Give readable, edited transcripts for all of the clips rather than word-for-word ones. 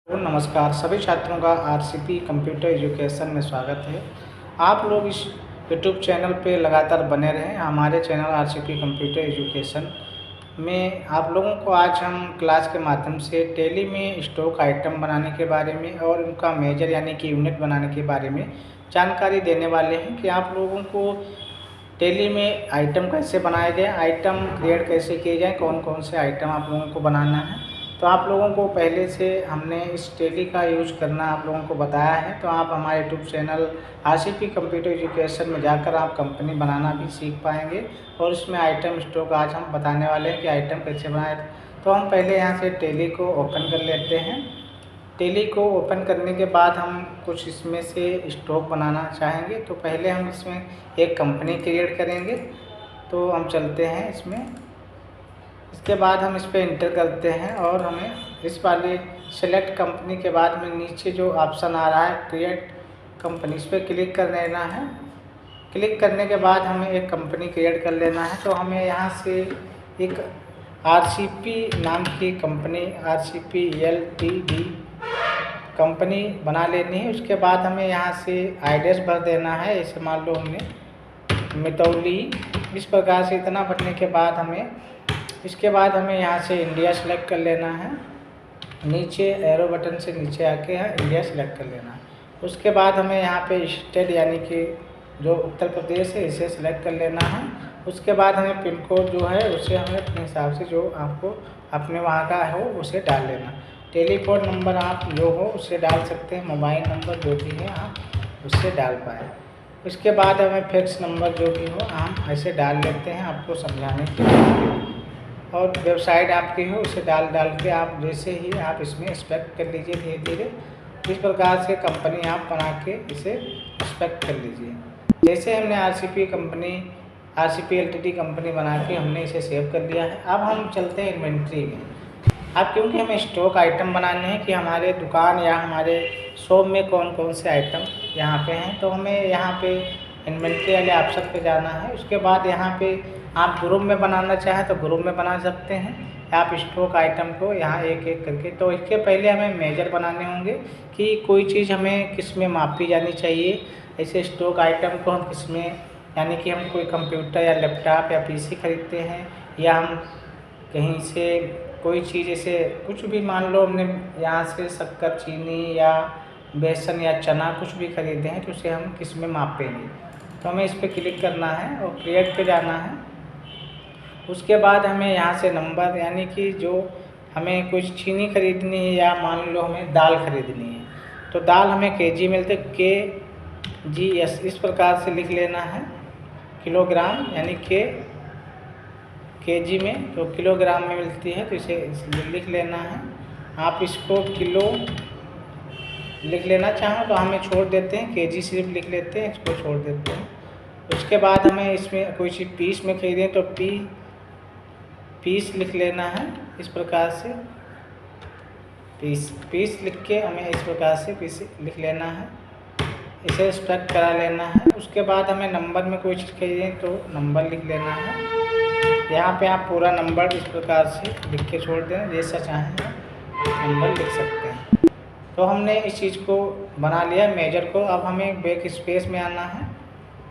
तो नमस्कार सभी छात्रों का आरसीपी कंप्यूटर एजुकेशन में स्वागत है। आप लोग इस यूट्यूब चैनल पे लगातार बने रहें। हमारे चैनल आरसीपी कंप्यूटर एजुकेशन में आप लोगों को आज हम क्लास के माध्यम से टैली में स्टॉक आइटम बनाने के बारे में और उनका मेजर यानी कि यूनिट बनाने के बारे में जानकारी देने वाले हैं कि आप लोगों को टैली में आइटम कैसे बनाए जाए, आइटम क्रिएट कैसे किए जाएँ, कौन कौन से आइटम आप लोगों को बनाना है। तो आप लोगों को पहले से हमने इस टैली का यूज करना आप लोगों को बताया है। तो आप हमारे YouTube channel RCP computer education में जाकर आप कंपनी बनाना भी सीख पाएंगे और इसमें आइटम स्टॉक आज हम बताने वाले हैं कि आइटम कैसे बनाए। तो हम पहले यहाँ से टैली को ओपन कर लेते हैं। टैली को ओपन करने के बाद हम कुछ इसमें से स्टॉक बनाना चाहेंगे। तो पहले हम इसमें एक कंपनी क्रिएट करेंगे। तो हम चलते हैं इसमें। इसके बाद हम इस पर इंटर करते हैं और हमें इस वाले सेलेक्ट कंपनी के बाद में नीचे जो ऑप्शन आ रहा है क्रिएट कंपनी, इस पर क्लिक कर लेना है। क्लिक करने के बाद हमें एक कंपनी क्रिएट कर लेना है। तो हमें यहाँ से एक आरसीपी नाम की कंपनी आरसीपी एलटीडी कंपनी बना लेनी है। उसके बाद हमें यहाँ से एड्रेस भर देना है। ऐसे मान लो हमने मितौली, इस प्रकार से इतना भरने के बाद इसके बाद हमें यहाँ से इंडिया सेलेक्ट कर लेना है। नीचे एरो बटन से नीचे आके यहाँ इंडिया सेलेक्ट कर लेना है। उसके बाद हमें यहाँ पे स्टेट यानी कि जो उत्तर प्रदेश है इसे सेलेक्ट कर लेना है। उसके बाद हमें पिन कोड जो है उसे हमें अपने हिसाब से जो आपको अपने वहाँ का हो उसे डाल लेना। टेलीफोन नंबर आप जो हो उसे डाल सकते हैं, मोबाइल नंबर जो भी है आप उससे डाल पाएँ। उसके बाद हमें फैक्स नंबर जो भी हो हम ऐसे डाल लेते हैं आपको समझाने के लिए। और वेबसाइट आपकी हो उसे डाल के आप जैसे ही आप इसमें एक्सपेक्ट कर लीजिए धीरे धीरे। इस प्रकार से कंपनी आप बना के इसे एक्सपेक्ट कर लीजिए। जैसे हमने आरसीपी एलटीडी कंपनी बना के हमने इसे सेव कर लिया है। अब हम चलते हैं इन्वेंट्री में। अब क्योंकि हमें स्टॉक आइटम बनाने हैं कि हमारे दुकान या हमारे शॉप में कौन कौन से आइटम यहाँ पे हैं, तो हमें यहाँ पे इन्वेंट्री वाले ऑप्शन पे जाना है। उसके बाद यहाँ पे आप ग्रुप में बनाना चाहें तो ग्रुप में बना सकते हैं। आप स्टॉक आइटम को यहाँ एक एक करके, तो इसके पहले हमें मेजर बनाने होंगे कि कोई चीज़ हमें किस में मापी जानी चाहिए। ऐसे स्टॉक आइटम को हम किस में, यानी कि हम कोई कंप्यूटर या लैपटॉप या पीसी खरीदते हैं या हम कहीं से कोई चीज़ जैसे कुछ भी मान लो हमने यहाँ से शक्कर, चीनी या बेसन या चना कुछ भी खरीदे हैं तो उसे हम किस में मापेंगे। तो हमें इस पर क्लिक करना है और क्रिएट पे जाना है। उसके बाद हमें यहाँ से नंबर, यानी कि जो हमें कुछ चीनी खरीदनी है या मान लो हमें दाल खरीदनी है तो दाल हमें केजी मिलते, KGS इस प्रकार से लिख लेना है। किलोग्राम यानी केजी में, तो किलोग्राम में मिलती है तो इसे लिख लेना है। आप इसको किलो लिख लेना चाहो तो हमें छोड़ देते हैं, केजी सिर्फ लिख लेते हैं, इसको छोड़ देते हैं। उसके बाद हमें इसमें कोई चीज़ पीस में खरीदें तो पीस लिख लेना है। इस प्रकार से पीस लिख के हमें इस प्रकार से पीस लिख लेना है, इसे एक्सट्रैक्ट करा लेना है। उसके बाद हमें नंबर में कोई चीज़ खरीदें तो नंबर लिख लेना है। यहाँ पे आप पूरा नंबर इस प्रकार से लिख के छोड़ दें, जैसा चाहें नंबर लिख सकते हैं। तो हमने इस चीज़ को बना लिया मेजर को। अब हमें बैक स्पेस में आना है।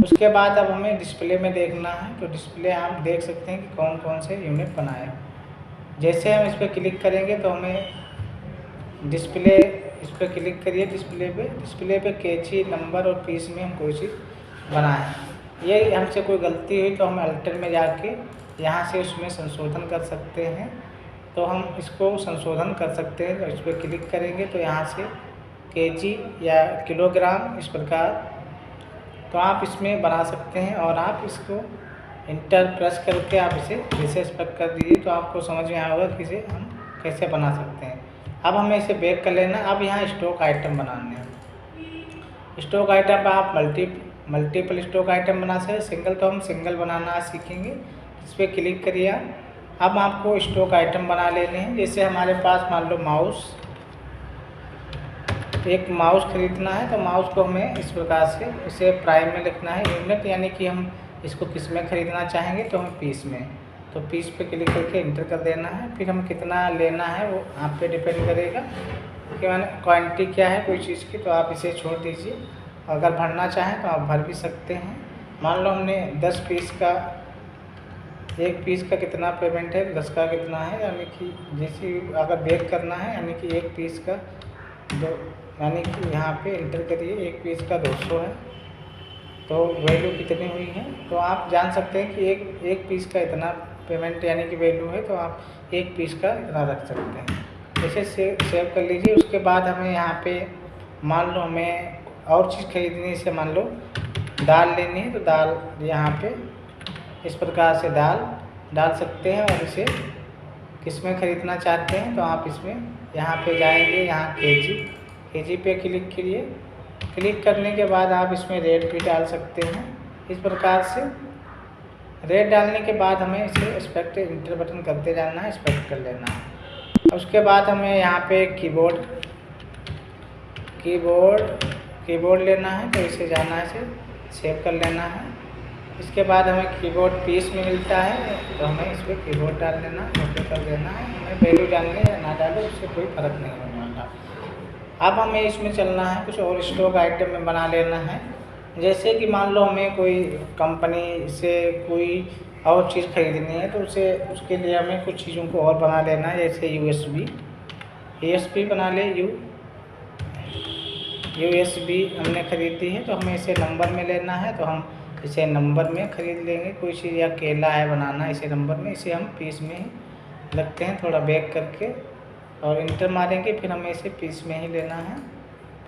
उसके बाद अब हमें डिस्प्ले में देखना है। तो डिस्प्ले आप देख सकते हैं कि कौन कौन से यूनिट बनाए। जैसे हम इस पर क्लिक करेंगे तो हमें डिस्प्ले, इस पर क्लिक करिए डिस्प्ले पे केजी, नंबर और पीस में हम कोई चीज़ बनाएं। ये हमसे कोई गलती हुई तो हम अल्टर में जाके यहाँ से उसमें संशोधन कर सकते हैं। तो हम इसको संशोधन कर सकते हैं। तो इस पर क्लिक करेंगे तो यहाँ से केजी या किलोग्राम इस प्रकार तो आप इसमें बना सकते हैं। और आप इसको इंटर प्रेस करके आप इसे जैसे एक्सपेक्ट कर दीजिए तो आपको समझ में आएगा कि इसे हम कैसे बना सकते हैं। अब हमें इसे बैक कर लेना। अब यहाँ स्टॉक आइटम बनाने हैं। स्टॉक आइटम पर आप मल्टीपल स्टॉक आइटम बना सकते हैं। सिंगल तो हम सिंगल बनाना सीखेंगे। इस पर क्लिक करिए। अब आपको स्टॉक आइटम बना लेने हैं। जैसे हमारे पास मान लो एक माउस खरीदना है तो माउस को हमें इस प्रकार से इसे प्राइम में लिखना है यूनिट, यानी कि हम इसको किस में ख़रीदना चाहेंगे तो हम पीस में, तो पीस पे क्लिक करके इंटर कर देना है। फिर हम कितना लेना है वो आप पे डिपेंड करेगा। कि मैंने क्वांटिटी क्या है कोई चीज़ की, तो आप इसे छोड़ दीजिए। अगर भरना चाहें तो आप भर भी सकते हैं। मान लो हमने 10 पीस का, एक पीस का कितना पेमेंट है, 10 का कितना है, यानी कि जैसे अगर बेक करना है यानी कि एक पीस का दो, यानी कि यहाँ पे इंटर करिए एक पीस का 200 है, तो वैल्यू कितनी हुई है तो आप जान सकते हैं कि एक पीस का इतना पेमेंट यानी कि वैल्यू है, तो आप एक पीस का इतना रख सकते हैं। इसे सेव कर लीजिए। उसके बाद हमें यहाँ पे मान लो हमें और चीज़ खरीदनी है, इसे मान लो दाल लेनी है, तो दाल यहाँ पे इस प्रकार से दाल डाल सकते हैं। और इसे किस में ख़रीदना चाहते हैं तो आप इसमें यहाँ पे जाएंगे, यहाँ केजी पे क्लिक करिए। क्लिक करने के बाद आप इसमें रेट भी डाल सकते हैं। इस प्रकार से रेट डालने के बाद हमें इसे एक्सपेक्ट इंटर बटन करते जाना है, एक्सपेक्ट कर लेना है। उसके बाद हमें यहाँ पे कीबोर्ड लेना है, तो इसे जाना है, इसे सेव कर लेना है। इसके बाद हमें कीबोर्ड पीस में मिलता है, तो हमें इस पर कीबोर्ड डाल लेना, ओके कर देना है। हमें वैल्यू डालने या ना डाले उससे कोई फ़र्क नहीं होने वाला। अब हमें इसमें चलना है, कुछ और स्टॉक आइटम में बना लेना है। जैसे कि मान लो हमें कोई कंपनी से कोई और चीज़ खरीदनी है, तो उसके लिए हमें कुछ चीज़ों को और बना लेना है। जैसे यूएसबी बना ले, यूएसबी हमने खरीदी है, तो हमें इसे नंबर में लेना है, तो हम इसे नंबर में ख़रीद लेंगे। कोई चीज़ या केला है बनाना इसे नंबर में, इसे हम पीस में ही रखते हैं, थोड़ा बैक करके और इंटर मारेंगे। फिर हमें इसे पीस में ही लेना है।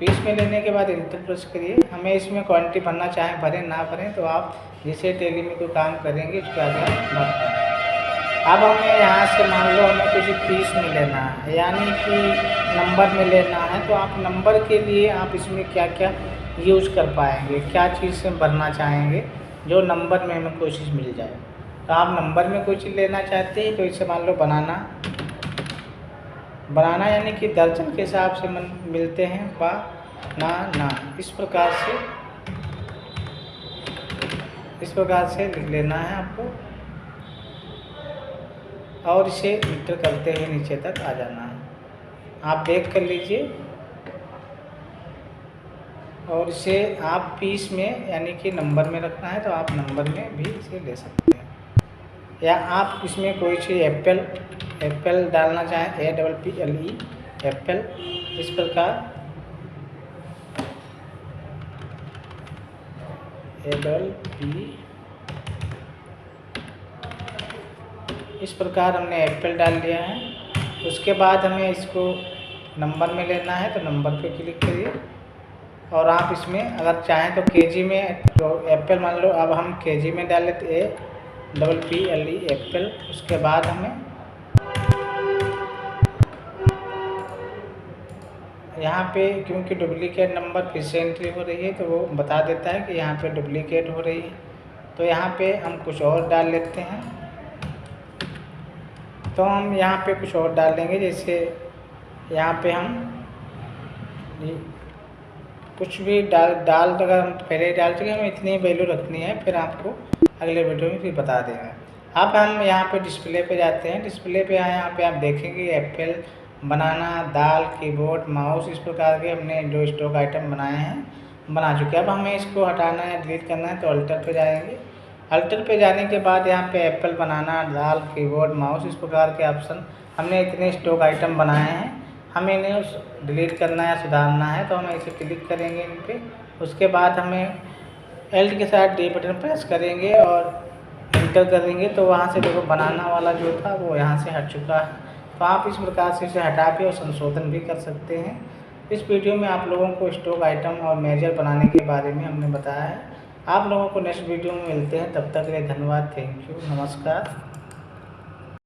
पीस में लेने के बाद इंटर प्रेस करिए। हमें इसमें क्वांटिटी भरना चाहें भरें, ना भरें तो आप जिसे टेली में कोई काम करेंगे उसके आगे मत करें। अब हमें यहाँ से मान लो हमें कुछ पीस में लेना है यानी कि नंबर में लेना है, तो आप नंबर के लिए आप इसमें क्या क्या यूज कर पाएंगे, क्या चीज़ से भरना चाहेंगे जो नंबर में हमें कोई चीज़ मिल जाए। तो आप नंबर में कोई चीज़ लेना चाहते हैं, तो इसे मान लो बनाना यानी कि दर्जन के हिसाब से मिलते हैं ना इस प्रकार से लिख लेना है आपको और इसे इंटर करते हुए नीचे तक आ जाना है। आप बैक कर लीजिए और इसे आप पीस में यानी कि नंबर में रखना है, तो आप नंबर में भी इसे ले सकते हैं। या आप इसमें कोई चीज़ एप्पल डालना चाहें, APPLE एप्पल, इस प्रकार इस प्रकार हमने एप्पल डाल दिया है। उसके बाद हमें इसको नंबर में लेना है, तो नंबर पे क्लिक करिए और आप इसमें अगर चाहें तो केजी में, तो एप्पल मान लो अब हम केजी में डालें तो APPLE एप्पल। उसके बाद हमें यहाँ पे क्योंकि डुप्लीकेट नंबर फिर से एंट्री हो रही है, तो वो बता देता है कि यहाँ पे डुप्लीकेट हो रही है। तो यहाँ पे हम कुछ और डाल लेते हैं, तो हम यहाँ पे कुछ और डाल देंगे। जैसे यहाँ पे हम कुछ भी डाल अगर हम पहले ही डाल चुके हमें इतनी वैल्यू रखनी है, फिर आपको अगले वीडियो में फिर बता देंगे। अब हम यहाँ पे डिस्प्ले पे जाते हैं। डिस्प्ले पे यहाँ पे आप देखेंगे एप्पल, बनाना, दाल, कीबोर्ड, माउस, इस प्रकार के हमने जो स्टॉक आइटम बना चुके हैं। अब हमें इसको हटाना है, डिलीट करना है, तो अल्टर पे जाएंगे। अल्टर पे जाने के बाद यहाँ पे एप्पल, बनाना, दाल, कीबोर्ड, माउस, इस प्रकार के ऑप्शन हमने इतने स्टॉक आइटम बनाए हैं, हमें इन्हें डिलीट करना है, सुधारना है, तो हम इसे क्लिक करेंगे इन पे। उसके बाद हमें एल्ट के साथ डी बटन प्रेस करेंगे और इंटर करेंगे, तो वहाँ से देखो बनाना वाला जो था वो यहाँ से हट चुका है। तो आप इस प्रकार से इसे हटा के और संशोधन भी कर सकते हैं। इस वीडियो में आप लोगों को स्टॉक आइटम और मेजर बनाने के बारे में हमने बताया है। आप लोगों को नेक्स्ट वीडियो में मिलते हैं, तब तक के लिए धन्यवाद, थैंक यू, नमस्कार।